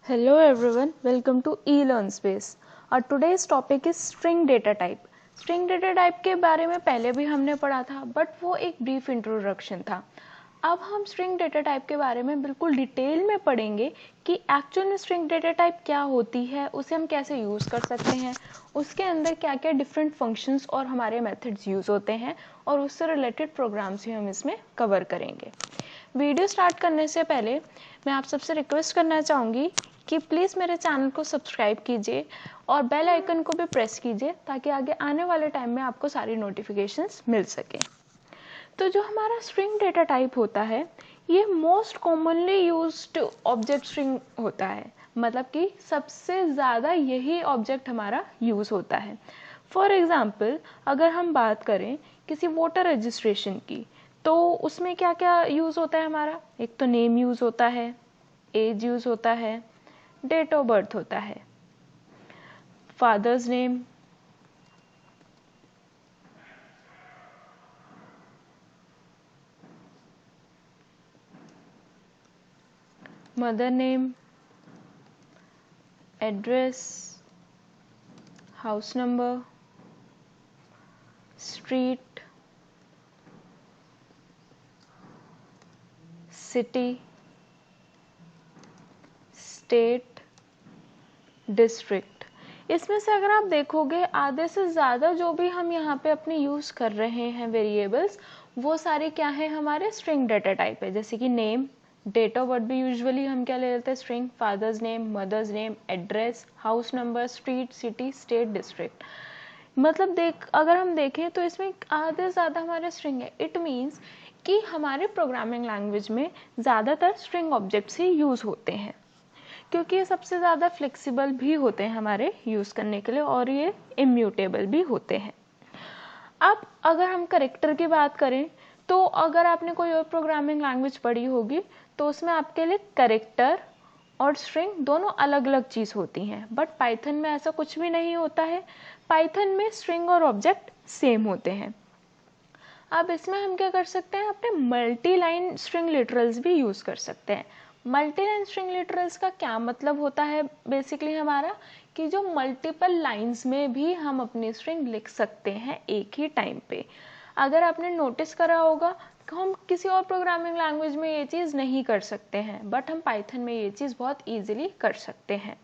Hello everyone, welcome to eLearnSpace. Our today's topic is string data type. String data type के बारे में पहले भी हमने पढ़ा था, बट वो एक ब्रीफ इंट्रोडक्शन था. अब हम स्ट्रिंग डेटा टाइप के बारे में बिल्कुल डिटेल में पढ़ेंगे कि एक्चुअल में स्ट्रिंग डेटा टाइप क्या होती है, उसे हम कैसे यूज़ कर सकते हैं, उसके अंदर क्या क्या डिफरेंट फंक्शंस और हमारे मेथड्स यूज़ होते हैं और उससे रिलेटेड प्रोग्राम्स भी हम इसमें कवर करेंगे. वीडियो स्टार्ट करने से पहले मैं आप सबसे रिक्वेस्ट करना चाहूँगी कि प्लीज़ मेरे चैनल को सब्सक्राइब कीजिए और बेल आइकन को भी प्रेस कीजिए ताकि आगे आने वाले टाइम में आपको सारी नोटिफिकेशंस मिल सकें. तो जो हमारा स्ट्रिंग डेटा टाइप होता है ये most commonly used object string होता है, मतलब कि सबसे ज़्यादा यही ऑब्जेक्ट हमारा यूज़ होता है. फॉर एग्ज़ाम्पल अगर हम बात करें किसी वोटर रजिस्ट्रेशन की, तो उसमें क्या क्या यूज़ होता है हमारा. एक तो नेम यूज़ होता है, एज यूज़ होता है, डेट ऑफ बर्थ होता है, father's name, mother name, address, house number, street, city, state, district. इसमें से अगर आप देखोगे आधे से ज़्यादा जो भी हम यहाँ पे अपने यूज़ कर रहे हैं वेरिएबल्स, वो सारे क्या है हमारे स्ट्रिंग डेटा टाइप है. जैसे कि नेम, डेट ऑफ बर्थ भी यूजुअली हम क्या ले लेते हैं string, father's name, mother's name, address, house number, street, city, state, district. मतलब अगर हम देखें तो इसमें आधे से ज़्यादा हमारे स्ट्रिंग है. इट मीन्स कि हमारे प्रोग्रामिंग लैंग्वेज में ज़्यादातर स्ट्रिंग ऑब्जेक्ट्स ही यूज़ होते हैं क्योंकि ये सबसे ज़्यादा फ्लेक्सिबल भी होते हैं हमारे यूज़ करने के लिए और ये इम्यूटेबल भी होते हैं. अब अगर हम करेक्टर की बात करें तो अगर आपने कोई और प्रोग्रामिंग लैंग्वेज पढ़ी होगी तो उसमें आपके लिए करेक्टर और स्ट्रिंग दोनों अलग अलग चीज़ होती हैं, बट पाइथन में ऐसा कुछ भी नहीं होता है. पाइथन में स्ट्रिंग और ऑब्जेक्ट सेम होते हैं. अब इसमें हम क्या कर सकते हैं, अपने मल्टी लाइन स्ट्रिंग लिटरल्स भी यूज़ कर सकते हैं. मल्टी लाइन स्ट्रिंग लिटरल्स का क्या मतलब होता है बेसिकली हमारा, कि जो मल्टीपल लाइंस में भी हम अपनी स्ट्रिंग लिख सकते हैं एक ही टाइम पे. अगर आपने नोटिस करा होगा कि हम किसी और प्रोग्रामिंग लैंग्वेज में ये चीज़ नहीं कर सकते हैं, बट हम पाइथन में ये चीज़ बहुत ईजिली कर सकते हैं.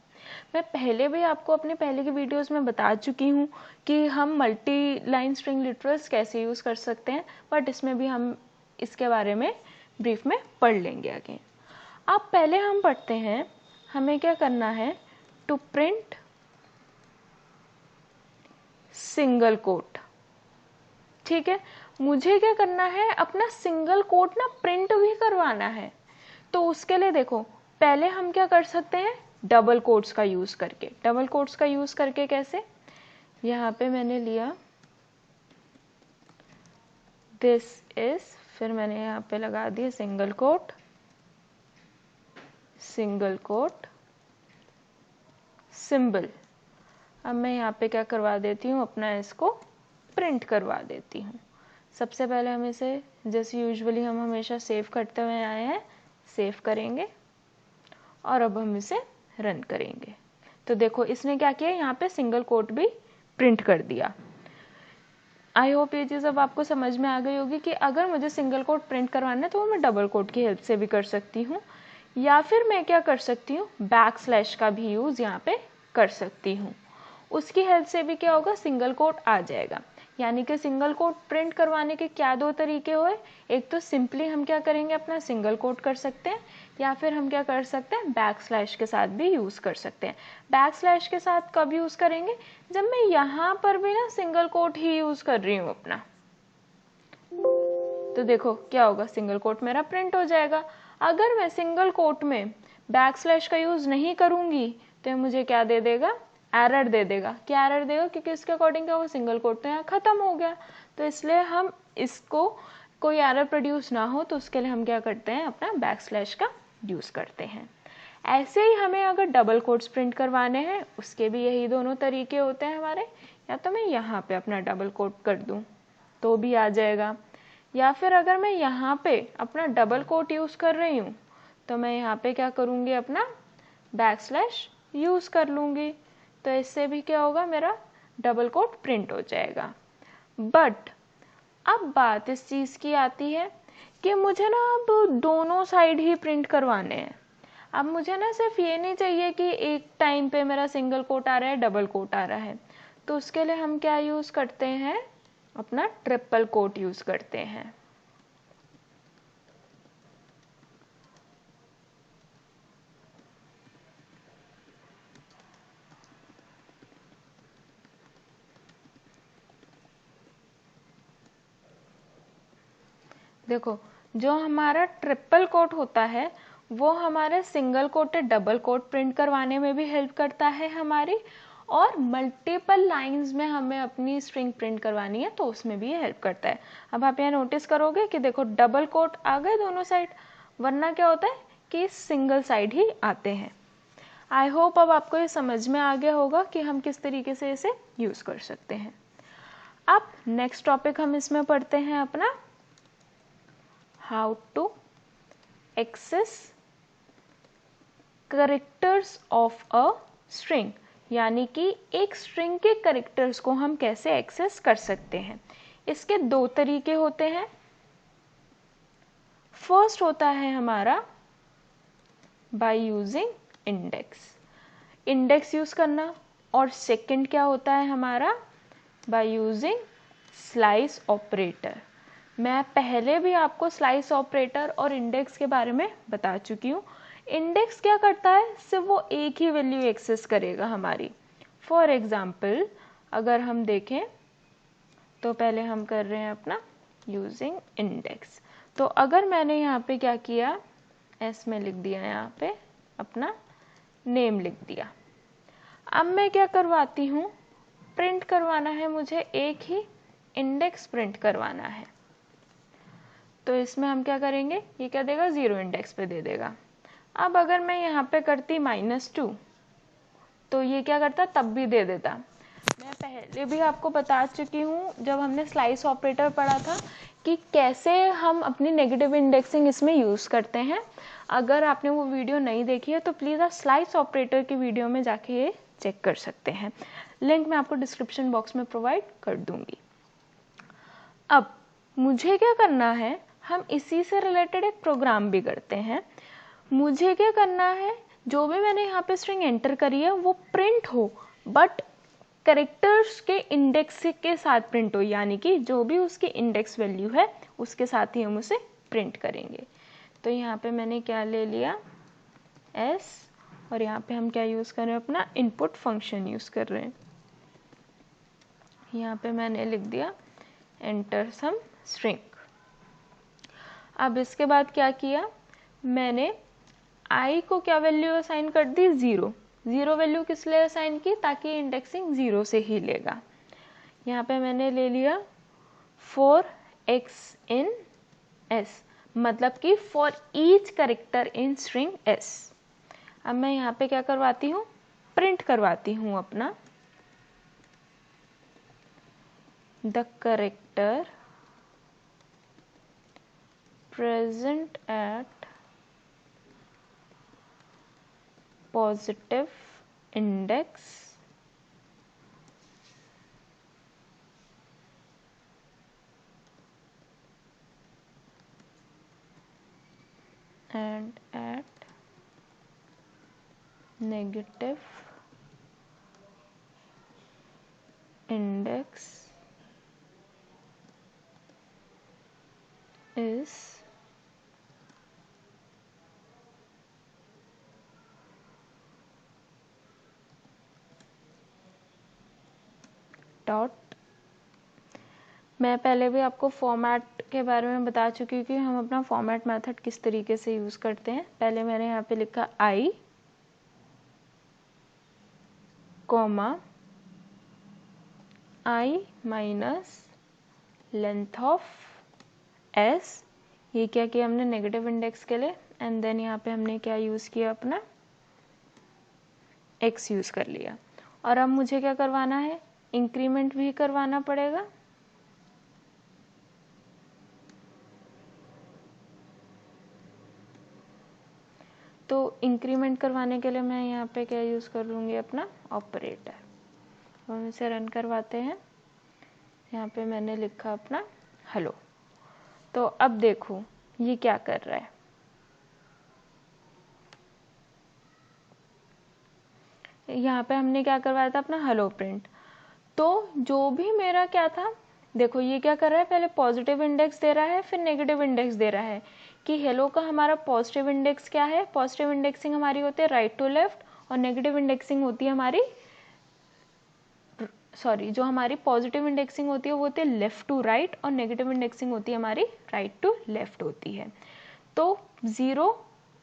मैं पहले भी आपको अपने पहले की वीडियोस में बता चुकी हूँ कि हम मल्टी लाइन स्ट्रिंग लिटरल्स कैसे यूज़ कर सकते हैं, बट इसमें भी हम इसके बारे में ब्रीफ में पढ़ लेंगे अगेन. अब पहले हम पढ़ते हैं हमें क्या करना है, टू प्रिंट सिंगल कोट. ठीक है, मुझे क्या करना है, अपना सिंगल कोट ना प्रिंट भी करवाना है. तो उसके लिए देखो पहले हम क्या कर सकते हैं, डबल कोट्स का यूज़ करके. डबल कोट्स का यूज़ करके कैसे, यहाँ पे मैंने लिया दिस इज, फिर मैंने यहाँ पे लगा दिया single quote, single quote, symbol. अब मैं यहाँ पे क्या करवा देती हूँ, अपना इसको प्रिंट करवा देती हूँ. सबसे पहले हम इसे जैसे यूजुअली हम हमेशा सेव करते हुए आए हैं, सेव करेंगे और अब हम इसे रन करेंगे. तो देखो इसने क्या किया, यहाँ पे सिंगल कोट भी प्रिंट कर दिया. आई होप ये चीज़ अब आपको समझ में आ गई होगी कि अगर मुझे सिंगल कोट प्रिंट करवाना है तो मैं डबल कोट की हेल्प से भी कर सकती हूँ, या फिर मैं क्या कर सकती हूँ, बैक स्लैश का भी यूज़ यहाँ पे कर सकती हूँ. उसकी हेल्प से भी क्या होगा, सिंगल कोट आ जाएगा. यानी कि सिंगल कोट प्रिंट करवाने के क्या दो तरीके हुए, एक तो सिंपली हम क्या करेंगे, अपना सिंगल कोट कर सकते हैं, या फिर हम क्या कर सकते हैं, बैक स्लैश के साथ भी यूज़ कर सकते हैं. बैक स्लैश के साथ कब यूज़ करेंगे, जब मैं यहाँ पर भी ना सिंगल कोट ही यूज़ कर रही हूँ अपना. तो देखो क्या होगा, सिंगल कोट मेरा प्रिंट हो जाएगा. अगर मैं सिंगल कोट में बैक स्लैश का यूज़ नहीं करूँगी तो ये मुझे क्या दे देगा, एरर दे देगा. क्या एरर देगा, क्योंकि इसके अकॉर्डिंग क्या वो सिंगल कोट तो यहाँ ख़त्म हो गया. तो इसलिए हम इसको कोई एरर प्रोड्यूस ना हो तो उसके लिए हम क्या करते हैं, अपना बैक स्लैश का यूज़ करते हैं. ऐसे ही हमें अगर डबल कोट्स प्रिंट करवाने हैं उसके भी यही दोनों तरीके होते हैं हमारे. या तो मैं यहाँ पे अपना डबल कोट कर दूँ तो भी आ जाएगा, या फिर अगर मैं यहाँ पे अपना डबल कोट यूज़ कर रही हूँ तो मैं यहाँ पे क्या करूँगी, अपना बैकस्लैश यूज़ कर लूँगी, तो इससे भी क्या होगा, मेरा डबल कोट प्रिंट हो जाएगा। बट अब बात इस चीज़ की आती है कि मुझे ना अब दोनों साइड ही प्रिंट करवाने हैं। अब मुझे ना सिर्फ ये नहीं चाहिए कि एक टाइम पे मेरा सिंगल कोट आ रहा है, डबल कोट आ रहा है, तो उसके लिए हम क्या यूज़ करते हैं, अपना ट्रिपल कोट यूज़ करते हैं। देखो, जो हमारा ट्रिपल कोट होता है वो हमारे single quoted double quote print करवाने में भी हेल्प करता है हमारी, और मल्टीपल लाइंस में हमें अपनी स्ट्रिंग प्रिंट करवानी है तो उसमें भी ये हेल्प करता है। अब आप यहाँ नोटिस करोगे कि देखो डबल कोट आ गए दोनों साइड, वरना क्या होता है कि सिंगल साइड ही आते हैं। आई होप अब आपको ये समझ में आ गया होगा कि हम किस तरीके से इसे यूज़ कर सकते हैं। अब नेक्स्ट टॉपिक हम इसमें पढ़ते हैं अपना how to access characters of a string, यानी कि एक स्ट्रिंग के कैरेक्टर्स को हम कैसे एक्सेस कर सकते हैं। इसके दो तरीके होते हैं। फर्स्ट होता है हमारा by using index, index use करना, और सेकंड क्या होता है हमारा, बाय यूजिंग स्लाइस ऑपरेटर। मैं पहले भी आपको स्लाइस ऑपरेटर और इंडेक्स के बारे में बता चुकी हूँ। इंडेक्स क्या करता है, सिर्फ वो एक ही वैल्यू एक्सेस करेगा हमारी। फॉर एग्जाम्पल अगर हम देखें तो पहले हम कर रहे हैं अपना यूजिंग इंडेक्स, तो अगर मैंने यहाँ पे क्या किया, एस में लिख दिया, यहाँ पे अपना नेम लिख दिया। अब मैं क्या करवाती हूँ, प्रिंट करवाना है मुझे, एक ही इंडेक्स प्रिंट करवाना है, तो इसमें हम क्या करेंगे, ये क्या देगा, 0 इंडेक्स पे दे देगा। अब अगर मैं यहाँ पे करती -2 तो ये क्या करता, तब भी दे देता। मैं पहले भी आपको बता चुकी हूँ जब हमने स्लाइस ऑपरेटर पढ़ा था कि कैसे हम अपनी नेगेटिव इंडेक्सिंग इसमें यूज़ करते हैं। अगर आपने वो वीडियो नहीं देखी है तो प्लीज़ आप स्लाइस ऑपरेटर की वीडियो में जाके ये चेक कर सकते हैं, लिंक मैं आपको डिस्क्रिप्शन बॉक्स में प्रोवाइड कर दूंगी। अब मुझे क्या करना है, हम इसी से रिलेटेड एक प्रोग्राम भी करते हैं। मुझे क्या करना है, जो भी मैंने यहाँ पे स्ट्रिंग एंटर करी है वो प्रिंट हो, बट कैरेक्टर्स के इंडेक्स के साथ प्रिंट हो, यानी कि जो भी उसकी इंडेक्स वैल्यू है उसके साथ ही हम उसे प्रिंट करेंगे। तो यहाँ पे मैंने क्या ले लिया, एस, और यहाँ पे हम क्या यूज़ कर रहे हैं, अपना इनपुट फंक्शन यूज़ कर रहे हैं। यहाँ पे मैंने लिख दिया एंटर सम स्ट्रिंग। अब इसके बाद क्या किया, मैंने आई को क्या वैल्यू असाइन कर दी, 0। 0 वैल्यू किस लिए असाइन की, ताकि इंडेक्सिंग 0 से ही लेगा। यहाँ पे मैंने ले लिया फॉर एक्स इन एस, मतलब कि for each character in string S. अब मैं यहाँ पे क्या करवाती हूँ, प्रिंट करवाती हूँ अपना the character present at positive index and at negative index is dot. मैं पहले भी आपको फॉर्मेट के बारे में बता चुकी हूँ कि हम अपना फॉर्मेट मेथड किस तरीके से यूज़ करते हैं। पहले मैंने यहाँ पे लिखा I comma I minus length of S, ये क्या किया हमने नेगेटिव इंडेक्स के लिए, एंड देन यहाँ पे हमने क्या यूज़ किया, अपना एक्स यूज़ कर लिया। और अब मुझे क्या करवाना है, इंक्रीमेंट भी करवाना पड़ेगा। तो इंक्रीमेंट करवाने के लिए मैं यहाँ पे क्या यूज़ कर लूँगी, अपना ऑपरेटर। हम इसे रन करवाते हैं। यहाँ पे मैंने लिखा अपना हेलो। तो अब देखो ये क्या कर रहा है, यहाँ पे हमने क्या करवाया था, अपना हेलो प्रिंट। तो जो भी मेरा क्या था, देखो ये क्या कर रहा है, पहले पॉजिटिव इंडेक्स दे रहा है, फिर नेगेटिव इंडेक्स दे रहा है कि हेलो का हमारा पॉजिटिव इंडेक्स क्या है। पॉजिटिव इंडेक्सिंग हमारी होती है राइट टू लेफ्ट, और नेगेटिव इंडेक्सिंग होती है हमारी, सॉरी, जो हमारी पॉजिटिव इंडेक्सिंग होती है वो होती है लेफ्ट टू राइट, और नेगेटिव इंडेक्सिंग होती है हमारी राइट टू लेफ्ट होती है। तो 0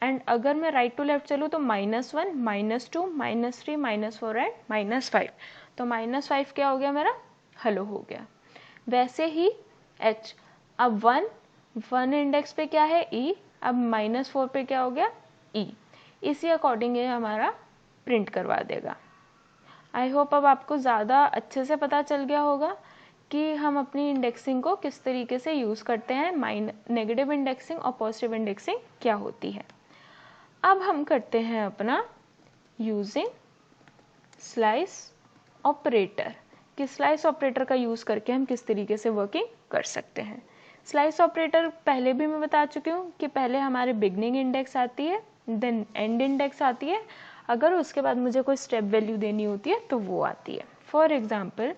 एंड अगर मैं राइट टू लेफ्ट चलूँ तो -1, -2, -3, -4 एंड -5। तो -5 क्या हो गया मेरा, हेलो हो गया। वैसे ही h, अब 1 इंडेक्स पे क्या है, e, अब -4 पे क्या हो गया, e। इसी अकॉर्डिंग ये हमारा प्रिंट करवा देगा। आई होप अब आपको ज़्यादा अच्छे से पता चल गया होगा कि हम अपनी इंडेक्सिंग को किस तरीके से यूज़ करते हैं, नेगेटिव इंडेक्सिंग और पॉजिटिव इंडेक्सिंग क्या होती है। अब हम करते हैं अपना यूजिंग स्लाइस ऑपरेटर, कि स्लाइस ऑपरेटर का यूज़ करके हम किस तरीके से वर्किंग कर सकते हैं। स्लाइस ऑपरेटर पहले भी मैं बता चुकी हूँ कि पहले हमारे बिगनिंग इंडेक्स आती है, देन एंड इंडेक्स आती है, अगर उसके बाद मुझे कोई स्टेप वैल्यू देनी होती है तो वो आती है। फॉर एग्जाम्पल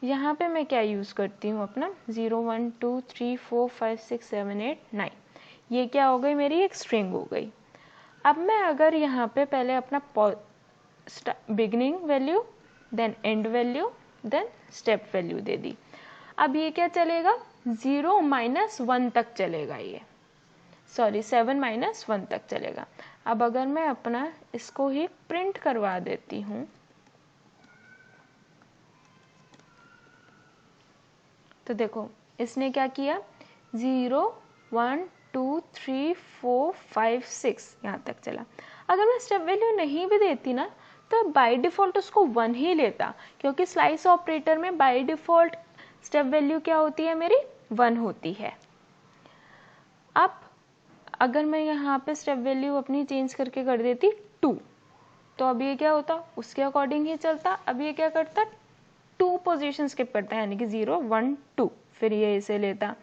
यहाँ पे मैं क्या यूज़ करती हूँ, अपना 0 1 2 3 4 5 6 7 8 9, ये क्या हो गई, मेरी एक स्ट्रिंग हो गई। अब मैं अगर यहाँ पे पहले अपना beginning value, then end value, then step value दे दी, अब ये क्या चलेगा, 0 -1 तक चलेगा, ये सॉरी 7 -1 तक चलेगा। अब अगर मैं अपना इसको ही प्रिंट करवा देती हूँ, तो देखो इसने क्या किया, 0 1 2 3 4 5 6 यहाँ तक चला। अगर मैं स्टेप वैल्यू नहीं भी देती ना तो बाय डिफ़ॉल्ट उसको 1 ही लेता, क्योंकि स्लाइस ऑपरेटर में बाय डिफ़ॉल्ट स्टेप वैल्यू क्या होती है, मेरी 1 होती है। अब अगर मैं यहाँ पे स्टेप वैल्यू अपनी चेंज करके कर देती 2, तो अब ये क्या होता, उसके अकॉर्डिंग ही चलता। अब ये क्या करता, 2 पोजीशन स्किप करता है, यानी कि 0 1 2, फिर ये इसे लेता,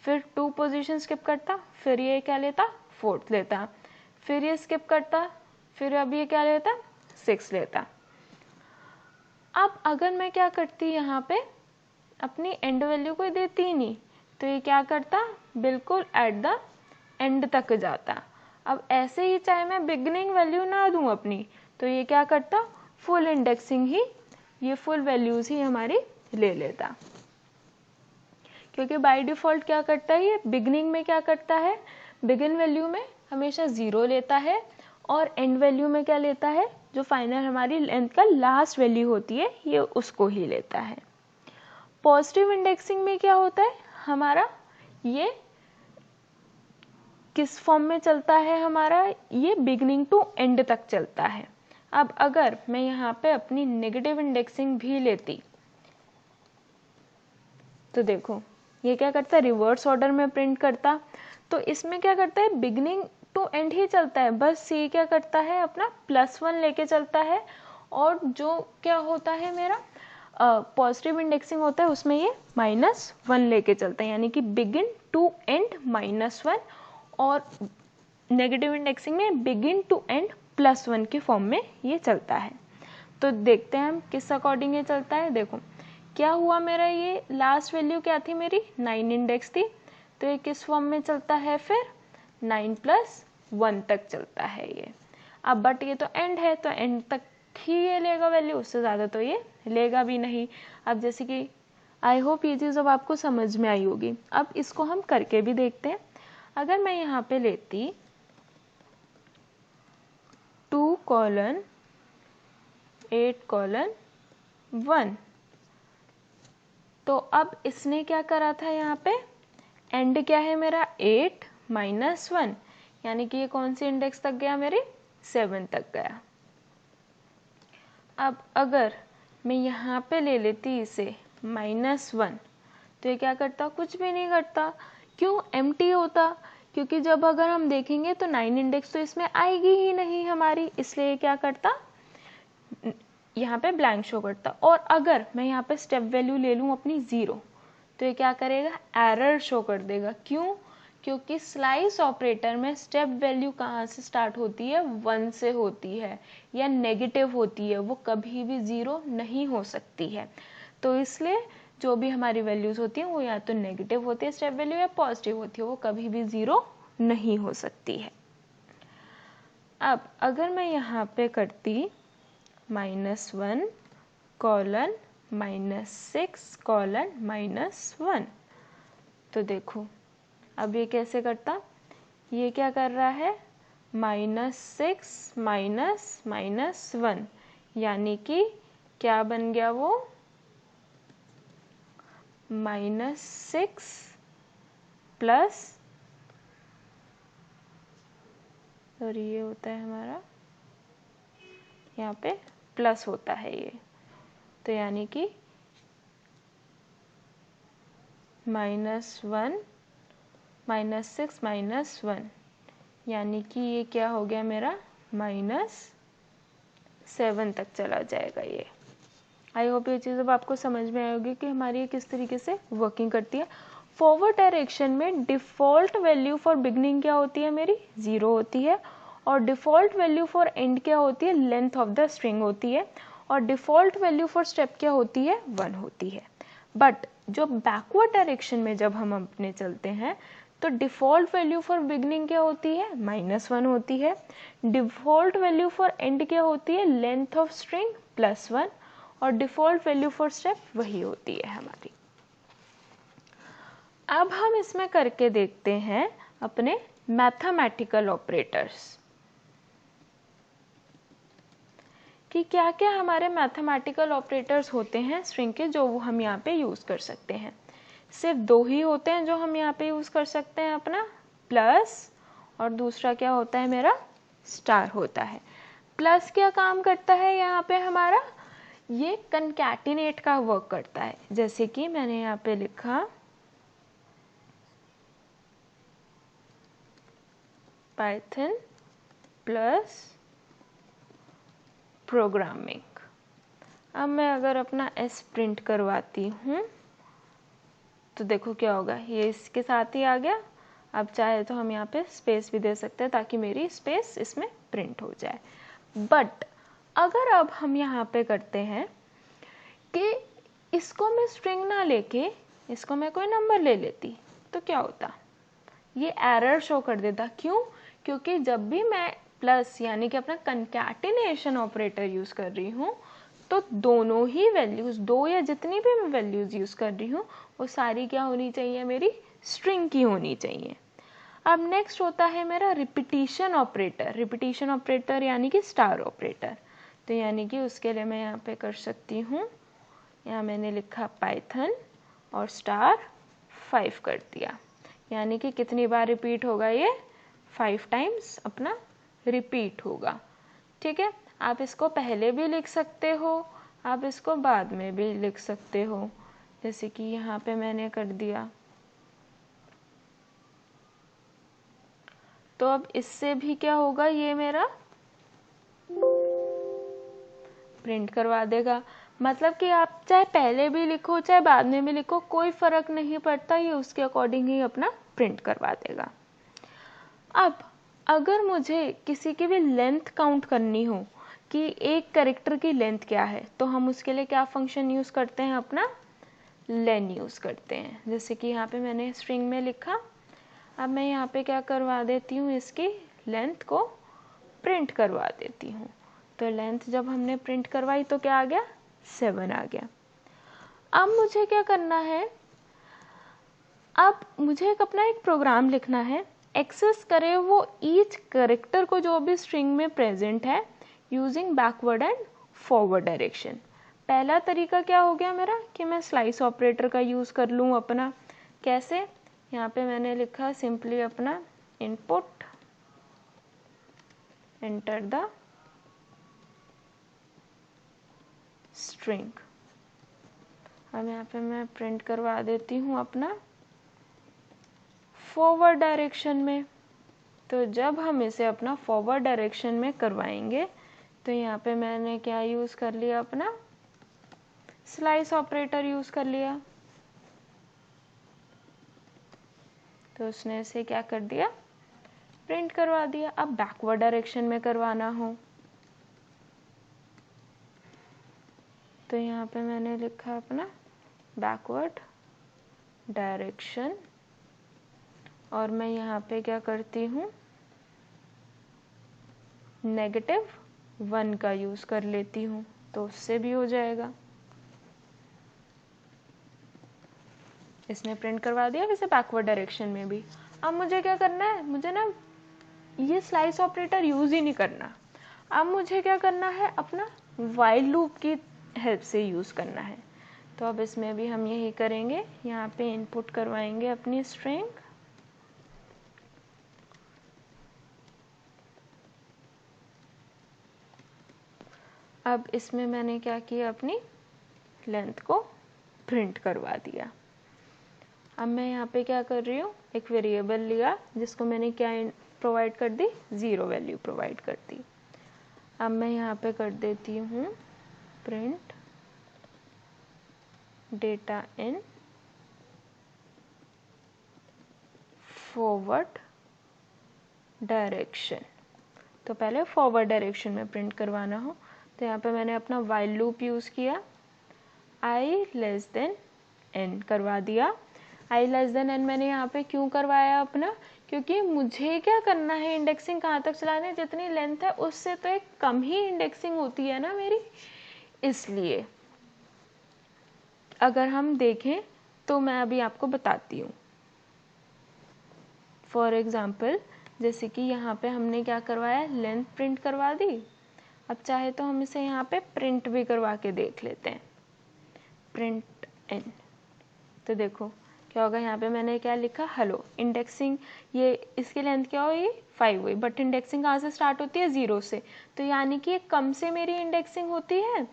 फिर 2 पोजीशन स्किप करता, फिर ये क्या लेता, 4th लेता, फिर ये स्किप करता, फिर अब ये क्या लेता, 6 लेता। अब अगर मैं क्या करती, यहाँ पे अपनी एंड वैल्यू को देती ही नहीं, तो ये क्या करता, बिल्कुल एट द एंड तक जाता। अब ऐसे ही चाहे मैं बिगनिंग वैल्यू ना दूं अपनी, तो ये क्या करता, फुल इंडेक्सिंग ही, ये फुल वैल्यूज ही हमारी ले लेता, क्योंकि बाय डिफ़ॉल्ट क्या करता है, ये बिगनिंग में क्या करता है, बिगिन वैल्यू में हमेशा 0 लेता है, और एंड वैल्यू में क्या लेता है, जो फाइनल हमारी लेंथ का लास्ट वैल्यू होती है, ये उसको ही लेता है। पॉजिटिव इंडेक्सिंग में क्या होता है हमारा, ये किस फॉर्म में चलता है हमारा, ये बिगनिंग टू एंड तक चलता है। अब अगर मैं यहाँ पे अपनी नेगेटिव इंडेक्सिंग भी लेती, तो देखो ये क्या करता है, रिवर्स ऑर्डर में प्रिंट करता। तो इसमें क्या करता है, बिगनिंग टू एंड ही चलता है, बस ये क्या करता है, अपना +1 लेके चलता है, और जो क्या होता है मेरा पॉजिटिव इंडेक्सिंग होता है उसमें ये -1 लेके चलता है, यानी कि बिगिन टू एंड -1, और नेगेटिव इंडेक्सिंग में बिगिन टू एंड +1 के फॉर्म में ये चलता है। तो देखते हैं हम किस अकॉर्डिंग ये चलता है। देखो क्या हुआ, मेरा ये लास्ट वैल्यू क्या थी, मेरी 9 इंडेक्स थी, तो ये किस फॉर्म में चलता है, फिर 9 + 1 तक चलता है ये। अब बट ये तो एंड है, तो एंड तक ही ये लेगा वैल्यू, उससे ज़्यादा तो ये लेगा भी नहीं। अब जैसे कि आई होप ये चीज़ अब आपको समझ में आई होगी। अब इसको हम करके भी देखते हैं। अगर मैं यहाँ पे लेती 2:8:1, तो अब इसने क्या करा था, यहाँ पे एंड क्या है मेरा 8 -1, यानी कि ये कौन सी इंडेक्स तक गया, मेरी 7 तक गया। अब अगर मैं यहाँ पे ले लेती इसे -1, तो ये क्या करता, कुछ भी नहीं करता। क्यों, एम्प्टी होता, क्योंकि जब अगर हम देखेंगे तो 9 इंडेक्स तो इसमें आएगी ही नहीं हमारी, इसलिए क्या करता, यहाँ पे ब्लैंक शो करता। और अगर मैं यहाँ पे स्टेप वैल्यू ले लूँ अपनी 0, तो ये क्या करेगा, एरर शो कर देगा। क्यों? क्योंकि स्लाइस ऑपरेटर में स्टेप वैल्यू कहाँ से स्टार्ट होती है, 1 से होती है या नेगेटिव होती है, वो कभी भी 0 नहीं हो सकती है। तो इसलिए जो भी हमारी वैल्यूज होती हैं वो या तो नेगेटिव होती है स्टेप वैल्यू या पॉजिटिव होती है, वो कभी भी 0 नहीं हो सकती है। अब अगर मैं यहाँ पे करती -1 कॉलन -6 कॉलन -1, तो देखो अब ये कैसे करता, ये क्या कर रहा है, -6 -1, यानी कि क्या बन गया वो, -6 प्लस, और ये होता है हमारा, यहाँ पे प्लस होता है ये, तो यानी कि -1 -6 -1, यानी कि ये क्या हो गया मेरा, -7 तक चला जाएगा ये। आई होप ये चीज़ अब आपको समझ में आएगी कि हमारी ये किस तरीके से वर्किंग करती है। फॉरवर्ड डायरेक्शन में डिफ़ॉल्ट वैल्यू फॉर बिगनिंग क्या होती है मेरी, 0 होती है, और डिफ़ॉल्ट वैल्यू फॉर एंड क्या होती है, लेंथ ऑफ द स्ट्रिंग होती है, और डिफ़ॉल्ट वैल्यू फॉर स्टेप क्या होती है, 1 होती है। बट जो बैकवर्ड डायरेक्शन में जब हम अपने चलते हैं तो डिफ़ॉल्ट वैल्यू फॉर बिगनिंग क्या होती है, -1 होती है, डिफ़ॉल्ट वैल्यू फॉर एंड क्या होती है, लेंथ ऑफ स्ट्रिंग +1, और डिफ़ॉल्ट वैल्यू फॉर स्टेप वही होती है हमारी। अब हम इसमें करके देखते हैं अपने मैथमेटिकल ऑपरेटर्स कि क्या क्या हमारे मैथमेटिकल ऑपरेटर्स होते हैं स्ट्रिंग के, जो वो हम यहाँ पे यूज़ कर सकते हैं। सिर्फ 2 ही होते हैं जो हम यहाँ पे यूज़ कर सकते हैं, अपना प्लस, और दूसरा क्या होता है मेरा, स्टार होता है। प्लस क्या काम करता है यहाँ पे हमारा, ये कनकैटिनेट का वर्क करता है। जैसे कि मैंने यहाँ पे लिखा पाइथन प्लस प्रोग्रामिंग। अब मैं अगर अपना s प्रिंट करवाती हूँ तो देखो क्या होगा, ये इसके साथ ही आ गया। अब चाहे तो हम यहाँ पे स्पेस भी दे सकते हैं ताकि मेरी स्पेस इसमें प्रिंट हो जाए। बट अगर अब हम यहाँ पे करते हैं कि इसको मैं स्ट्रिंग ना लेके इसको मैं कोई नंबर ले लेती, तो क्या होता, ये एरर शो कर देता। क्यों? क्योंकि जब भी मैं प्लस यानी कि अपना कंकैटिनेशन ऑपरेटर यूज़ कर रही हूँ तो दोनों ही वैल्यूज़, 2 या जितनी भी मैं वैल्यूज़ यूज़ कर रही हूँ वो सारी क्या होनी चाहिए, मेरी स्ट्रिंग की होनी चाहिए। अब नेक्स्ट होता है मेरा रिपीटिशन ऑपरेटर। रिपीटिशन ऑपरेटर यानी कि स्टार ऑपरेटर। तो यानी कि उसके लिए मैं यहाँ पे कर सकती हूँ, यहाँ मैंने लिखा पाइथन और स्टार 5 कर दिया, यानी कि कितनी बार रिपीट होगा, ये 5 टाइम्स अपना रिपीट होगा। ठीक है, आप इसको पहले भी लिख सकते हो, आप इसको बाद में भी लिख सकते हो। जैसे कि यहाँ पे मैंने कर दिया, तो अब इससे भी क्या होगा, ये मेरा प्रिंट करवा देगा। मतलब कि आप चाहे पहले भी लिखो चाहे बाद में भी लिखो, कोई फ़र्क नहीं पड़ता, ये उसके अकॉर्डिंग ही अपना प्रिंट करवा देगा। अब अगर मुझे किसी की भी लेंथ काउंट करनी हो कि एक कैरेक्टर की लेंथ क्या है, तो हम उसके लिए क्या फंक्शन यूज़ करते हैं, अपना लेन यूज़ करते हैं। जैसे कि यहाँ पे मैंने स्ट्रिंग में लिखा, अब मैं यहाँ पे क्या करवा देती हूँ, इसकी लेंथ को प्रिंट करवा देती हूँ। तो लेंथ जब हमने प्रिंट करवाई तो क्या आ गया, 7 आ गया। अब मुझे क्या करना है, अब मुझे अपना एक प्रोग्राम लिखना है, एक्सेस करे वो ईच कैरेक्टर को जो भी स्ट्रिंग में प्रेजेंट है using backward and forward direction. पहला तरीका क्या हो गया मेरा कि मैं स्लाइस ऑपरेटर का यूज़ कर लूँ अपना। कैसे, यहाँ पे मैंने लिखा सिंपली अपना इनपुट एंटर द स्ट्रिंग। अब यहाँ पे मैं प्रिंट करवा देती हूँ अपना फॉरवर्ड डायरेक्शन में। तो जब हम इसे अपना फॉरवर्ड डायरेक्शन में करवाएंगे तो यहाँ पे मैंने क्या यूज़ कर लिया, अपना स्लाइस ऑपरेटर यूज़ कर लिया। तो उसने इसे क्या कर दिया, प्रिंट करवा दिया। अब बैकवर्ड डायरेक्शन में करवाना हो तो यहाँ पे मैंने लिखा अपना बैकवर्ड डायरेक्शन, और मैं यहाँ पे क्या करती हूँ, -1 का यूज़ कर लेती हूँ, तो उससे भी हो जाएगा। इसने प्रिंट करवा दिया, वैसे बैकवर्ड डायरेक्शन में भी। अब मुझे क्या करना है, मुझे ना ये स्लाइस ऑपरेटर यूज़ ही नहीं करना। अब मुझे क्या करना है, अपना वाइल लूप की हेल्प से यूज़ करना है। तो अब इसमें भी हम यही करेंगे, यहाँ पे इनपुट करवाएंगे अपनी स्ट्रिंग, अब इसमें मैंने क्या किया, अपनी लेंथ को प्रिंट करवा दिया। अब मैं यहाँ पे क्या कर रही हूँ, एक वेरिएबल लिया जिसको मैंने क्या प्रोवाइड कर दी, 0 वैल्यू प्रोवाइड कर दी। अब मैं यहाँ पे कर देती हूँ print data in forward direction. तो पहले फॉरवर्ड डायरेक्शन में प्रिंट करवाना हो तो यहाँ पे मैंने अपना वाइल लूप यूज़ किया, i<n करवा दिया। i<n मैंने यहाँ पे क्यों करवाया अपना, क्योंकि मुझे क्या करना है, इंडेक्सिंग कहाँ तक चलाना है, जितनी लेंथ है उससे तो एक कम ही इंडेक्सिंग होती है ना मेरी। इसलिए अगर हम देखें तो मैं अभी आपको बताती हूँ। फॉर एग्जाम्पल जैसे कि यहाँ पे हमने क्या करवाया, लेंथ प्रिंट करवा दी। अब चाहे तो हम इसे यहाँ पे प्रिंट भी करवा के देख लेते हैं, प्रिंट इन। तो देखो क्या होगा, यहाँ पे मैंने क्या लिखा, हेलो। इंडेक्सिंग ये इसकी लेंथ क्या हुई, 5 हुई, बट इंडेक्सिंग कहाँ से स्टार्ट होती है, 0 से। तो यानी कि कम से मेरी इंडेक्सिंग होती है,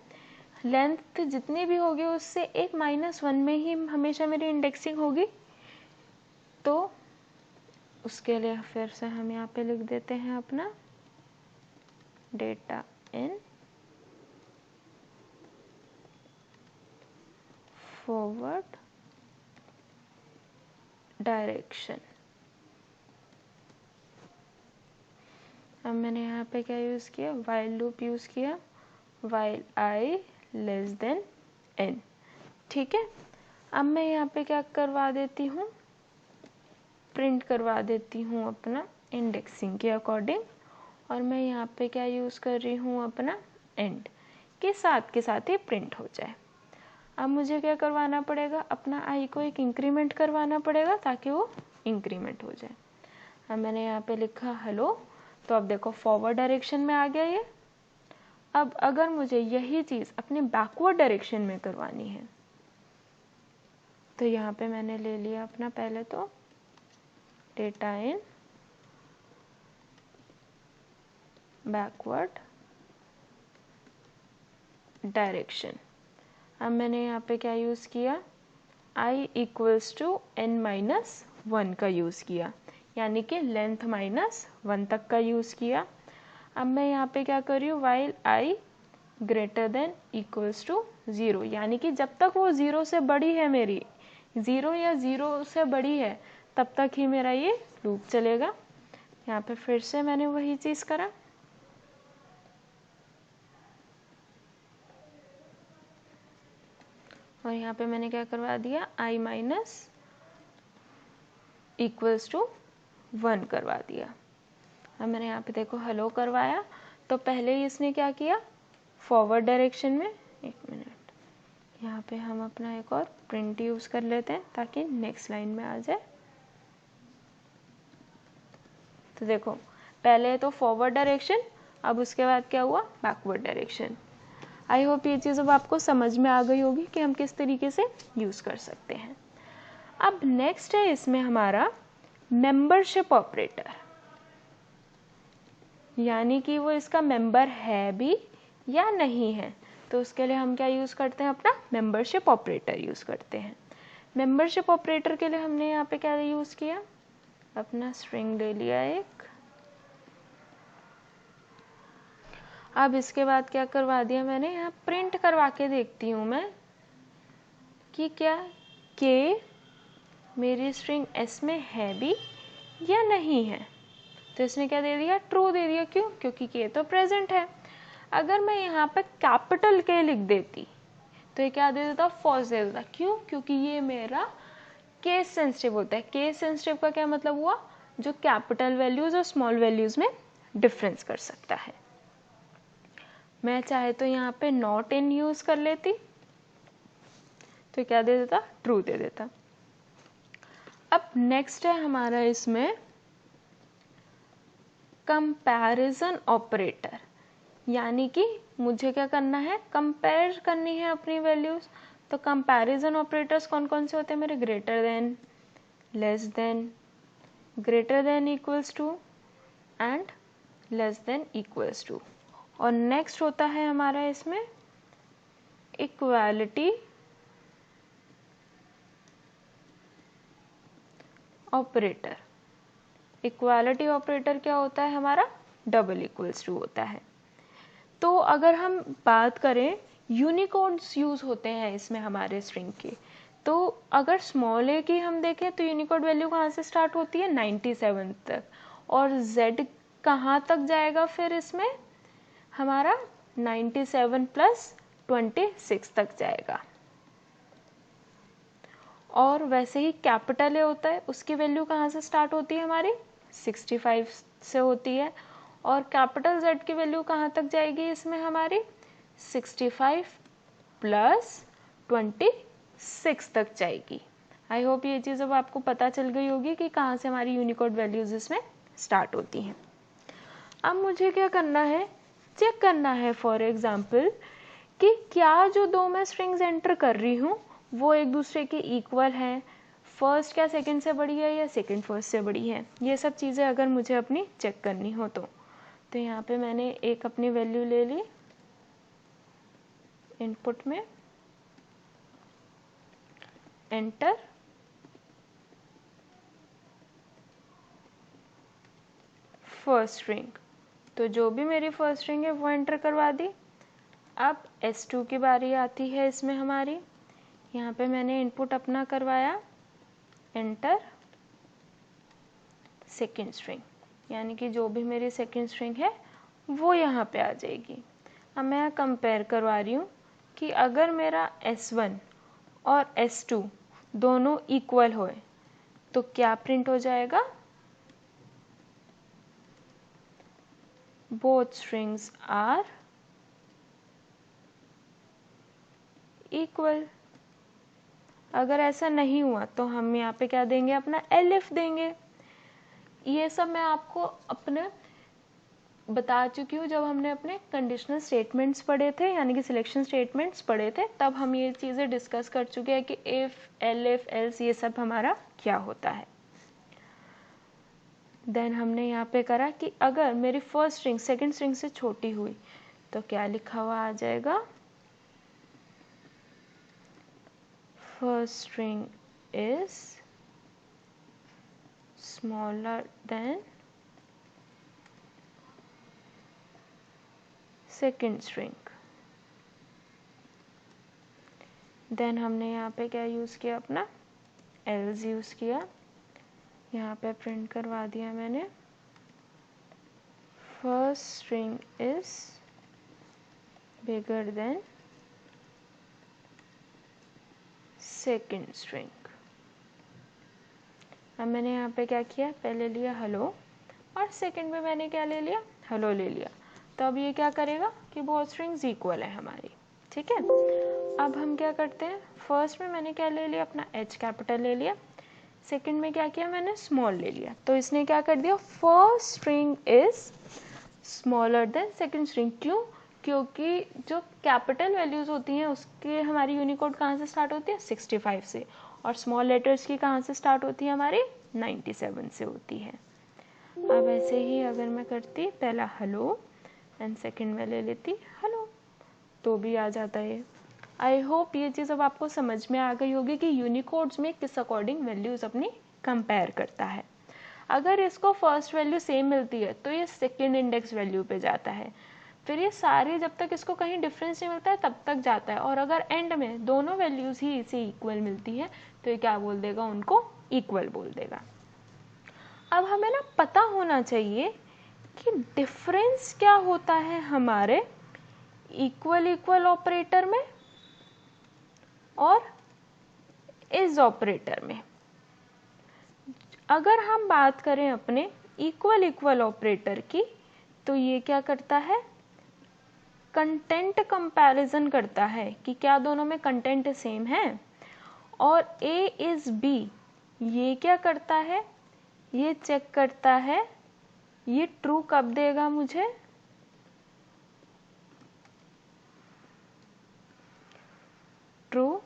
लेंथ जितनी भी होगी उससे एक -1 में ही हमेशा मेरी इंडेक्सिंग होगी। तो उसके लिए फिर से हम यहाँ पे लिख देते हैं अपना डेटा इन फॉरवर्ड डायरेक्शन। अब मैंने यहाँ पे क्या यूज़ किया, वाइल लूप यूज़ किया, वाइल i<n। ठीक है। अब मैं यहाँ पे क्या करवा देती हूँ, प्रिंट करवा देती हूँ अपना इंडेक्सिंग के अकॉर्डिंग, और मैं यहाँ पे क्या यूज़ कर रही हूँ, अपना एंड के साथ ही प्रिंट हो जाए। अब मुझे क्या करवाना पड़ेगा, अपना आई को एक इंक्रीमेंट करवाना पड़ेगा ताकि वो इंक्रीमेंट हो जाए। अब मैंने यहाँ पे लिखा हेलो, तो अब देखो फॉरवर्ड डायरेक्शन में आ गया ये। अब अगर मुझे यही चीज़ अपने बैकवर्ड डायरेक्शन में करवानी है तो यहाँ पे मैंने ले लिया अपना पहले तो डेटा इन बैकवर्ड डायरेक्शन। अब मैंने यहाँ पे क्या यूज़ किया, i = n-1 का यूज़ किया, यानी कि लेंथ -1 तक का यूज़ किया। अब मैं यहाँ पे क्या कर रही हूँ, वाइल i > 0, यानी कि जब तक वो 0 से बड़ी है मेरी, 0 या 0 से बड़ी है तब तक ही मेरा ये लूप चलेगा। यहाँ पे फिर से मैंने वही चीज़ करा, और यहाँ पे मैंने क्या करवा दिया, i = 1 करवा दिया। अब मैंने यहाँ पे देखो हेलो करवाया, तो पहले ही इसने क्या किया, फॉरवर्ड डायरेक्शन में, एक मिनट यहाँ पे हम अपना एक और प्रिंट यूज़ कर लेते हैं ताकि नेक्स्ट लाइन में आ जाए। तो देखो पहले तो फॉरवर्ड डायरेक्शन, अब उसके बाद क्या हुआ, बैकवर्ड डायरेक्शन। आई होप ये चीज़ अब आपको समझ में आ गई होगी कि हम किस तरीके से यूज़ कर सकते हैं। अब नेक्स्ट है इसमें हमारा मेंबरशिप ऑपरेटर, यानी कि वो इसका मेंबर है भी या नहीं है। तो उसके लिए हम क्या यूज़ करते हैं, अपना मेंबरशिप ऑपरेटर यूज़ करते हैं। मेंबरशिप ऑपरेटर के लिए हमने यहाँ पे क्या यूज़ किया, अपना स्ट्रिंग ले लिया एक। अब इसके बाद क्या करवा दिया मैंने, यहाँ प्रिंट करवा के देखती हूँ मैं कि क्या के मेरी स्ट्रिंग एस में है भी या नहीं है। तो इसने क्या दे दिया, ट्रू दे दिया। क्यों? क्योंकि के तो प्रेजेंट है। अगर मैं यहाँ पे कैपिटल के लिख देती तो ये क्या दे देता, फॉल्स दे देता। क्यों? क्योंकि ये मेरा केस सेंसिटिव होता है। केस सेंसिटिव का क्या मतलब हुआ, जो कैपिटल वैल्यूज और स्मॉल वैल्यूज में डिफरेंस कर सकता है। मैं चाहे तो यहाँ पे नॉट इन यूज कर लेती तो क्या दे देता, ट्रू दे देता। अब नेक्स्ट है हमारा इसमें कंपैरिजन ऑपरेटर, यानी कि मुझे क्या करना है, कंपेयर करनी है अपनी वैल्यूज। तो कंपैरिजन ऑपरेटर्स कौन कौन से होते हैं मेरे, greater than, less than, greater than equals to and less than equals to. और नेक्स्ट होता है हमारा इसमें इक्वालिटी ऑपरेटर। इक्वालिटी ऑपरेटर क्या होता है हमारा, डबल इक्वल्स टू होता है। तो अगर हम बात करें, यूनिकोड्स यूज होते हैं इसमें हमारे स्ट्रिंग के। तो अगर स्मॉल ए की हम देखें तो यूनिकोड वैल्यू कहाँ से स्टार्ट होती है, 97 तक। और z कहाँ तक जाएगा फिर इसमें हमारा, 97 प्लस 26 तक जाएगा। और वैसे ही कैपिटल ए होता है, उसकी वैल्यू कहाँ से स्टार्ट होती है हमारी, 65 से होती है। और कैपिटल Z की वैल्यू कहाँ तक जाएगी इसमें हमारी, 65 प्लस 26 तक जाएगी। आई होप ये चीज़ अब आपको पता चल गई होगी कि कहाँ से हमारी यूनिकोड वैल्यूज इसमें स्टार्ट होती हैं। अब मुझे क्या करना है, चेक करना है फॉर एग्जाम्पल कि क्या जो दो मैं स्ट्रिंग्स एंटर कर रही हूँ वो एक दूसरे के इक्वल हैं, फर्स्ट क्या सेकंड से बड़ी है या सेकंड फर्स्ट से बड़ी है। ये सब चीज़ें अगर मुझे अपनी चेक करनी हो तो यहाँ पे मैंने एक अपनी वैल्यू ले ली इनपुट में, एंटर, फर्स्ट स्ट्रिंग। तो जो भी मेरी फर्स्ट स्ट्रिंग है वो एंटर करवा दी। अब S2 की बारी आती है इसमें हमारी, यहाँ पे मैंने इनपुट अपना करवाया, एंटर, सेकेंड स्ट्रिंग, यानी कि जो भी मेरी सेकेंड स्ट्रिंग है वो यहाँ पे आ जाएगी। अब मैं कंपेयर करवा रही हूँ कि अगर मेरा S1 और S2 दोनों इक्वल होए तो क्या प्रिंट हो जाएगा, बोथ स्ट्रिंग्स आर इक्वल। अगर ऐसा नहीं हुआ तो हम यहाँ पे क्या देंगे, अपना एलिफ देंगे। ये सब मैं आपको अपने बता चुकी हूँ जब हमने अपने कंडीशनल स्टेटमेंट्स पढ़े थे, यानी कि सिलेक्शन स्टेटमेंट्स पढ़े थे, तब हम ये चीज़ें डिस्कस कर चुके हैं कि इफ़, एलिफ, एल्स ये सब हमारा क्या होता है। देन हमने यहाँ पे करा कि अगर मेरी फर्स्ट स्ट्रिंग सेकंड स्ट्रिंग से छोटी हुई तो क्या लिखा हुआ आ जाएगा, first string is smaller than second string. Then हमने यहाँ पे क्या यूज़ किया, अपना एल्स यूज़ किया, यहाँ पे प्रिंट करवा दिया मैंने, first string is bigger than second string. अब मैंने यहाँ पे क्या किया, पहले लिया हेलो और सेकेंड में मैंने क्या ले लिया, हेलो ले लिया। तो अब ये क्या करेगा कि बहुत स्ट्रिंग्स इक्वल है हमारी, ठीक है। अब हम क्या करते हैं, फर्स्ट में मैंने क्या ले लिया, अपना H कैपिटल ले लिया, सेकंड में क्या किया मैंने, स्मॉल ले लिया। तो इसने क्या कर दिया, first string is smaller then second string. क्यों? क्योंकि जो कैपिटल वैल्यूज होती हैं उसके हमारी यूनिकोड कहाँ से स्टार्ट होती है, 65 से, और स्मॉल लेटर्स की कहाँ से स्टार्ट होती है हमारी, 97 से होती है। अब ऐसे ही अगर मैं करती पहला हेलो एंड सेकंड में ले लेती हेलो तो भी आ जाता है। आई होप ये चीज़ अब आपको समझ में आ गई होगी कि यूनिकोड्स में किस अकॉर्डिंग वैल्यूज़ अपनी कंपेयर करता है। अगर इसको फर्स्ट वैल्यू सेम मिलती है तो ये सेकेंड इंडेक्स वैल्यू पे जाता है, फिर ये सारी जब तक इसको कहीं डिफरेंस नहीं मिलता है तब तक जाता है, और अगर एंड में दोनों वैल्यूज ही इसे इक्वल मिलती है तो ये क्या बोल देगा, उनको इक्वल बोल देगा। अब हमें ना पता होना चाहिए कि डिफरेंस क्या होता है हमारे इक्वल इक्वल ऑपरेटर में और इस ऑपरेटर में। अगर हम बात करें अपने इक्वल इक्वल ऑपरेटर की, तो ये क्या करता है, कंटेंट कंपैरिजन करता है कि क्या दोनों में कंटेंट सेम है, और A इज B ये क्या करता है, ये चेक करता है ये ट्रू कब देगा मुझे, true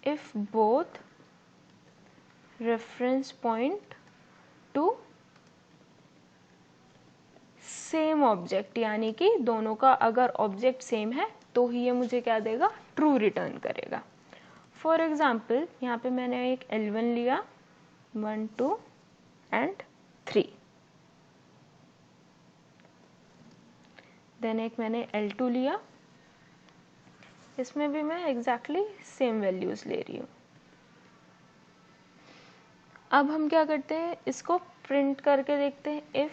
if both reference point to same object, यानी कि दोनों का अगर ऑब्जेक्ट सेम है तो ही ये मुझे क्या देगा, ट्रू रिटर्न करेगा। फॉर एग्जाम्पल यहाँ पे मैंने एक L1 लिया, 1 2 and 3, देन एक मैंने L2 लिया, इसमें भी मैं एग्जैक्टली सेम वैल्यूज ले रही हूँ। अब हम क्या करते हैं, इसको प्रिंट करके देखते हैं, इफ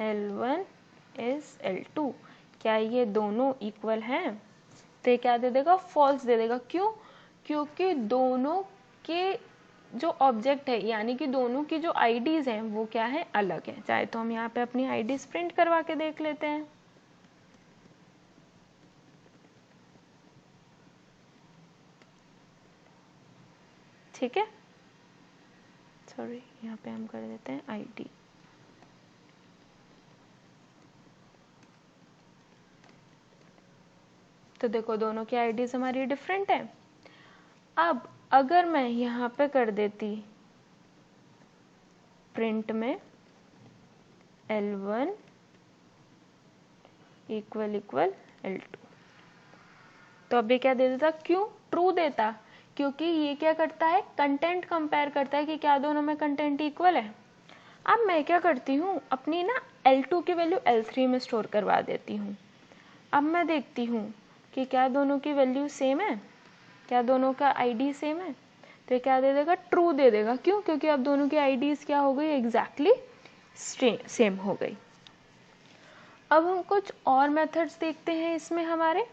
L1 इज L2 क्या ये दोनों इक्वल हैं, तो ये क्या दे देगा, फॉल्स दे देगा। क्यों, क्योंकि दोनों के जो ऑब्जेक्ट है यानी कि दोनों की जो आईडीज हैं वो क्या है, अलग है। चाहे तो हम यहाँ पे अपनी आईडीज प्रिंट करवा के देख लेते हैं। ठीक है, सॉरी यहाँ पे हम कर देते हैं आईडी। तो देखो दोनों की आईडीज हमारी डिफरेंट है। अब अगर मैं यहाँ पे कर देती प्रिंट में L1 इक्वल इक्वल L2, तो अब ये क्या दे देता, क्यों ट्रू देता, क्योंकि ये क्या करता है, कंटेंट कंपेयर करता है कि क्या दोनों में कंटेंट इक्वल है। अब मैं क्या करती हूँ, अपनी ना L2 की वैल्यू L3 में स्टोर करवा देती हूँ। अब मैं देखती हूँ कि क्या दोनों की वैल्यू सेम है, क्या दोनों का आईडी सेम है, तो ये क्या दे देगा, ट्रू दे देगा। क्यों, क्योंकि अब दोनों की आईडीज क्या हो गई, एग्जैक्टली सेम हो गई। अब हम कुछ और मेथड्स देखते हैं इसमें हमारे।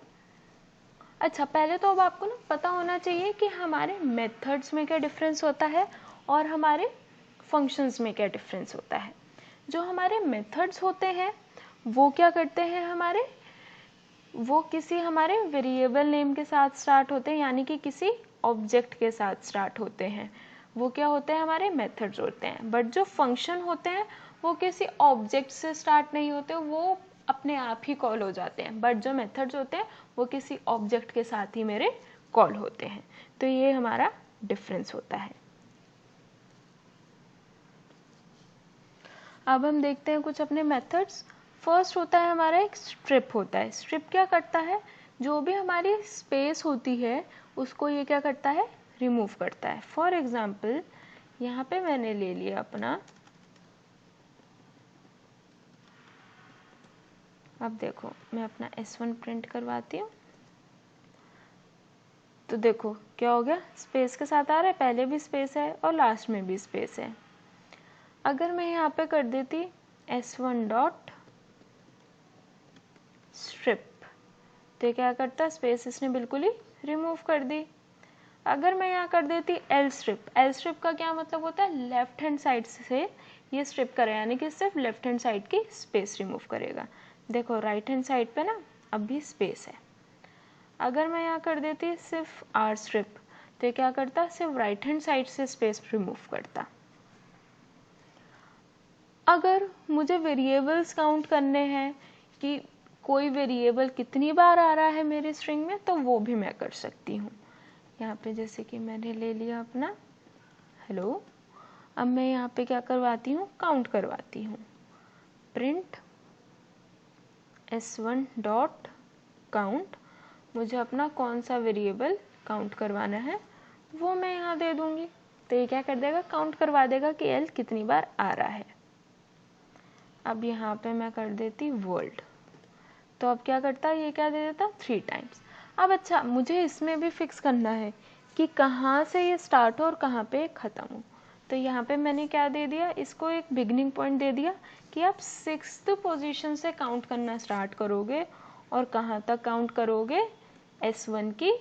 अच्छा, पहले तो अब आपको ना पता होना चाहिए कि हमारे मेथड्स में क्या डिफरेंस होता है और हमारे फंक्शंस में क्या डिफरेंस होता है। जो हमारे मेथड्स होते हैं वो क्या करते हैं, हमारे वो किसी हमारे वेरिएबल नेम के साथ स्टार्ट होते हैं, यानी कि किसी ऑब्जेक्ट के साथ स्टार्ट होते हैं, वो क्या होते हैं, हमारे मेथड्स होते हैं। बट जो फंक्शन होते हैं वो किसी ऑब्जेक्ट से स्टार्ट नहीं होते, वो अपने आप ही कॉल हो जाते हैं। बट जो मेथड्स होते हैं वो किसी ऑब्जेक्ट के साथ ही मेरे कॉल होते हैं। तो ये हमारा डिफरेंस होता है। अब हम देखते हैं कुछ अपने मेथड्स। फर्स्ट होता है हमारा एक स्ट्रिप होता है। स्ट्रिप क्या करता है, जो भी हमारी स्पेस होती है उसको ये क्या करता है, रिमूव करता है। फॉर एग्जाम्पल यहाँ पे मैंने ले लिया अपना, अब देखो मैं अपना S1 प्रिंट करवाती हूँ, तो देखो क्या हो गया, स्पेस के साथ आ रहा है, पहले भी स्पेस है और लास्ट में भी स्पेस है। अगर मैं यहाँ पे कर देती S1 डॉट स्ट्रिप, तो क्या करता, स्पेस इसने बिल्कुल ही रिमूव कर दी। अगर मैं यहाँ कर देती L स्ट्रिप, L स्ट्रिप का क्या मतलब होता है, लेफ्ट हैंड साइड से ये स्ट्रिप करेगा, यानी कि सिर्फ लेफ्ट हैंड साइड की स्पेस रिमूव करेगा। देखो राइट हैंड साइड पे ना अब भी स्पेस है। अगर मैं यहाँ कर देती सिर्फ R स्ट्रिप, तो क्या करता, सिर्फ राइट हैंड साइड से स्पेस रिमूव करता। अगर मुझे वेरिएबल्स काउंट करने हैं कि कोई वेरिएबल कितनी बार आ रहा है मेरी स्ट्रिंग में, तो वो भी मैं कर सकती हूँ। यहाँ पे जैसे कि मैंने ले लिया अपना हेलो, अब मैं यहाँ पे क्या करवाती हूँ, काउंट करवाती हूँ। प्रिंट S1 डॉट काउंट, मुझे अपना कौन सा वेरिएबल काउंट करवाना है वो मैं यहाँ दे दूँगी। तो ये क्या कर देगा, काउंट करवा देगा कि एल कितनी बार आ रहा है। अब यहाँ पे मैं कर देती वर्ल्ड, तो अब क्या करता है, ये क्या दे देता 3 टाइम्स। अब अच्छा, मुझे इसमें भी फिक्स करना है कि कहाँ से ये स्टार्ट हो और कहाँ पे ख़त्म हो। तो यहाँ पे मैंने क्या दे दिया, इसको एक बिगनिंग पॉइंट दे दिया कि आप 6th पोजीशन से काउंट करना स्टार्ट करोगे और कहाँ तक काउंट करोगे, S1 की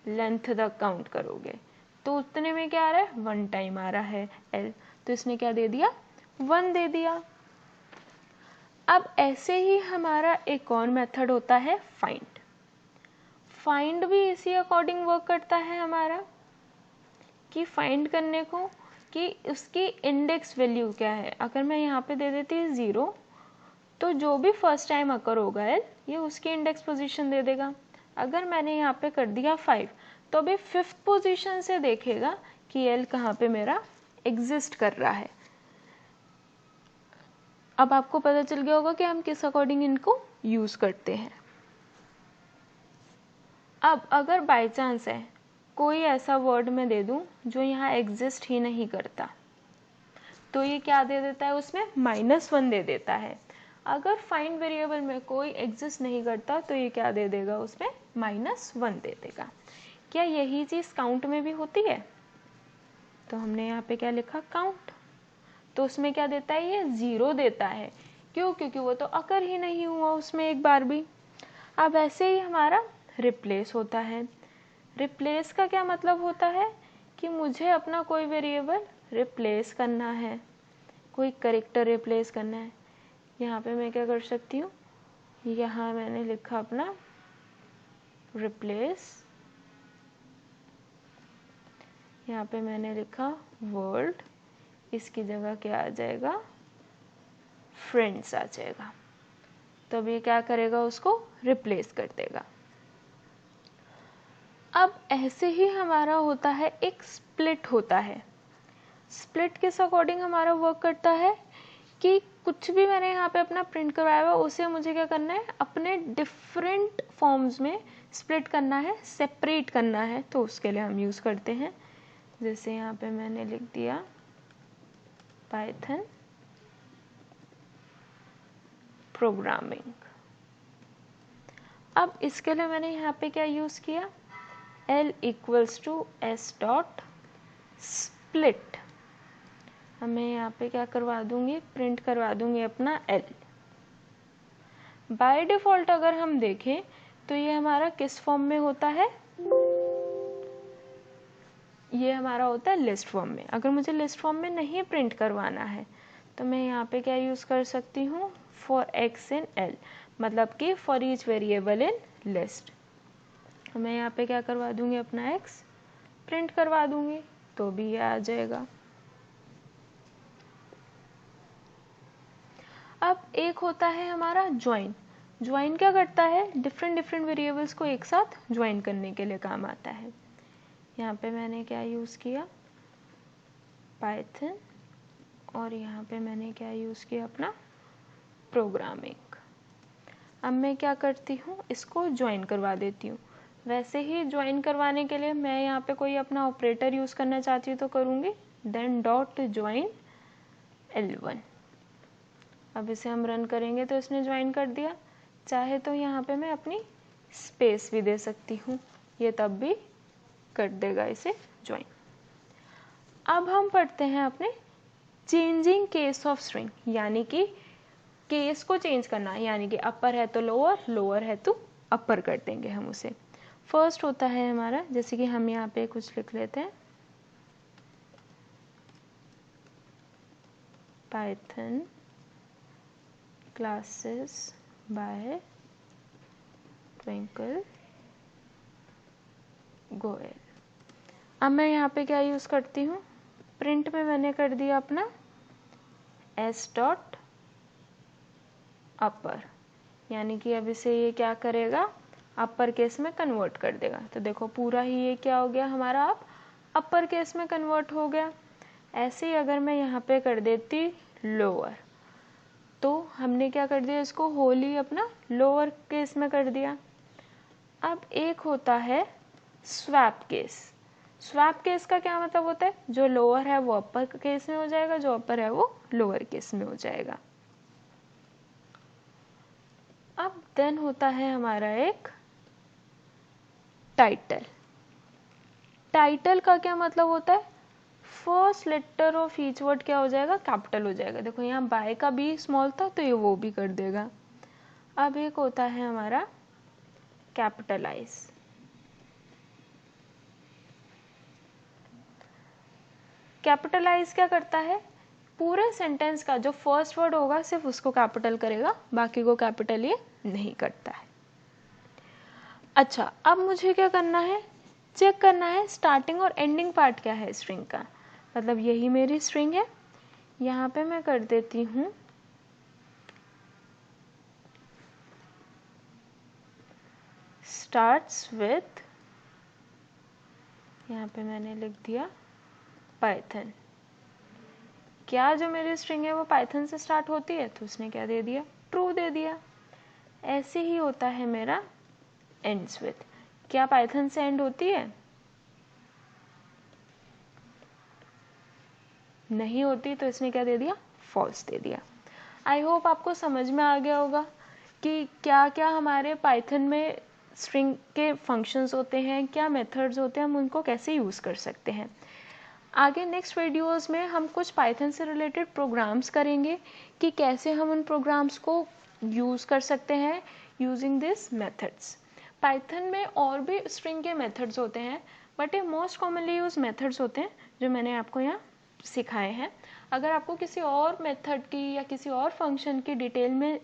लेंथ तक काउंट करोगे। तो उतने में क्या आ रहा है, 1 टाइम आ रहा है L, तो इसने क्या दे दिया, 1 दे दिया। अब ऐसे ही हमारा एक और मेथड होता है फाइंड। फाइंड भी इसी अकॉर्डिंग वर्क करता है हमारा, कि फाइंड करने को कि उसकी इंडेक्स वैल्यू क्या है। अगर मैं यहाँ पे दे देती हूँ 0, तो जो भी फर्स्ट टाइम अकर होगा एल, ये उसकी इंडेक्स पोजीशन दे देगा। अगर मैंने यहाँ पे कर दिया 5, तो अभी 5th पोजीशन से देखेगा कि एल कहाँ पे मेरा एग्जिस्ट कर रहा है। अब आपको पता चल गया होगा कि हम किस अकॉर्डिंग इनको यूज करते हैं। अब अगर बाय चांस है कोई ऐसा वर्ड मैं दे दूं जो यहाँ एग्जिस्ट ही नहीं करता, तो ये क्या दे देता है, उसमें -1 दे देता है। अगर फाइंड वेरिएबल में कोई एग्जिस्ट नहीं करता तो ये क्या दे देगा, उसमें -1 दे देगा। क्या यही चीज़ काउंट में भी होती है? तो हमने यहाँ पे क्या लिखा, काउंट, तो उसमें क्या देता है, ये 0 देता है। क्यों? क्योंकि वो तो अकर ही नहीं हुआ उसमें एक बार भी। अब ऐसे ही हमारा रिप्लेस होता है। रिप्लेस का क्या मतलब होता है कि मुझे अपना कोई वेरिएबल रिप्लेस करना है, कोई कैरेक्टर रिप्लेस करना है। यहाँ पे मैं क्या कर सकती हूँ, यहाँ मैंने लिखा अपना रिप्लेस, यहाँ पे मैंने लिखा वर्ल्ड, इसकी जगह क्या आ जाएगा, फ्रेंड्स आ जाएगा। तो अब ये क्या करेगा, उसको रिप्लेस कर देगा। अब ऐसे ही हमारा होता है एक स्प्लिट होता है। स्प्लिट किस अकॉर्डिंग हमारा वर्क करता है कि कुछ भी मैंने यहाँ पे अपना प्रिंट करवाया हुआ, उसे मुझे क्या करना है, अपने डिफरेंट फॉर्म्स में स्प्लिट करना है, सेपरेट करना है। तो उसके लिए हम यूज़ करते हैं, जैसे यहाँ पे मैंने लिख दिया पाइथन प्रोग्रामिंग। अब इसके लिए मैंने यहाँ पे क्या यूज़ किया, L = S डॉट स्प्लिट। अब मैं यहाँ पे क्या करवा दूंगी, प्रिंट करवा दूंगी अपना L। बाय डिफ़ॉल्ट अगर हम देखें तो ये हमारा किस फॉर्म में होता है, ये हमारा होता है लिस्ट फॉर्म में। अगर मुझे लिस्ट फॉर्म में नहीं प्रिंट करवाना है तो मैं यहाँ पे क्या यूज़ कर सकती हूँ, फॉर x इन L, मतलब कि for each variable in list. मैं यहाँ पे क्या करवा दूंगी, अपना x प्रिंट करवा दूंगी, तो भी ये आ जाएगा। अब एक होता है हमारा ज्वाइन। ज्वाइन क्या करता है, डिफरेंट वेरिएबल्स को एक साथ ज्वाइन करने के लिए काम आता है। यहाँ पे मैंने क्या यूज़ किया, पाइथन, और यहाँ पे मैंने क्या यूज़ किया, अपना प्रोग्रामिंग। अब मैं क्या करती हूँ, इसको ज्वाइन करवा देती हूँ। वैसे ही ज्वाइन करवाने के लिए मैं यहाँ पे कोई अपना ऑपरेटर यूज़ करना चाहती हूँ तो करूँगी देन डॉट ज्वाइन L1। अब इसे हम रन करेंगे तो इसने ज्वाइन कर दिया। चाहे तो यहाँ पे मैं अपनी स्पेस भी दे सकती हूँ, ये तब भी कर देगा इसे ज्वाइन। अब हम पढ़ते हैं अपने चेंजिंग केस ऑफ स्ट्रिंग, यानी कि केस को चेंज करना, यानी कि अपर है तो लोअर, लोअर है तो अपर कर देंगे हम उसे। फर्स्ट होता है हमारा, जैसे कि हम यहाँ पे कुछ लिख लेते हैं, Python classes bye twinkle Goyal. अब मैं यहाँ पे क्या यूज़ करती हूँ, प्रिंट में मैंने कर दिया अपना S डॉट अपर, यानी कि अब इसे ये क्या करेगा, अपर केस में कन्वर्ट कर देगा। तो देखो पूरा ही ये क्या हो गया हमारा, अब अपर केस में कन्वर्ट हो गया। ऐसे ही अगर मैं यहाँ पे कर देती लोअर, तो हमने क्या कर दिया, इसको होली अपना लोअर केस में कर दिया। अब एक होता है स्वैप केस। स्वैप केस का क्या मतलब होता है, जो लोअर है वो अपर केस में हो जाएगा, जो अपर है वो लोअर केस में हो जाएगा। अब देन होता है हमारा एक टाइटल। टाइटल का क्या मतलब होता है, first letter of each word क्या हो जाएगा, कैपिटल हो जाएगा। देखो यहाँ बाय का बी स्मॉल था तो ये वो भी कर देगा। अब एक होता है हमारा कैपिटलाइज। कैपिटलाइज क्या करता है, पूरे सेंटेंस का जो फर्स्ट वर्ड होगा सिर्फ उसको कैपिटल करेगा, बाकी को कैपिटल ये नहीं करता है। अच्छा, अब मुझे क्या करना है, चेक करना है स्टार्टिंग और एंडिंग पार्ट क्या है स्ट्रिंग का। मतलब यही मेरी स्ट्रिंग है, यहाँ पे मैं कर देती हूँ स्टार्ट्स विथ, यहाँ पे मैंने लिख दिया पाइथन। क्या जो मेरी स्ट्रिंग है वो पाइथन से स्टार्ट होती है, तो उसने क्या दे दिया, ट्रू दे दिया। ऐसे ही होता है मेरा एंड्स विथ, क्या पाइथन से एंड होती है, नहीं होती, तो इसने क्या दे दिया, फॉल्स दे दिया। आई होप आपको समझ में आ गया होगा कि क्या क्या हमारे पाइथन में स्ट्रिंग के फंक्शंस होते हैं, क्या मेथड्स होते हैं, हम उनको कैसे यूज़ कर सकते हैं। आगे नेक्स्ट वीडियोस में हम कुछ पाइथन से रिलेटेड प्रोग्राम्स करेंगे कि कैसे हम उन प्रोग्राम्स को यूज़ कर सकते हैं यूजिंग दिस मेथड्स। पाइथन में और भी स्ट्रिंग के मेथड्स होते हैं, बट ये मोस्ट कॉमनली यूज मेथड्स होते हैं जो मैंने आपको यहाँ सिखाए हैं। अगर आपको किसी और मेथड की या किसी और फंक्शन की डिटेल में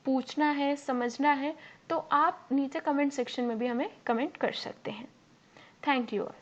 पूछना है, समझना है, तो आप नीचे कमेंट सेक्शन में भी हमें कमेंट कर सकते हैं। Thank you all.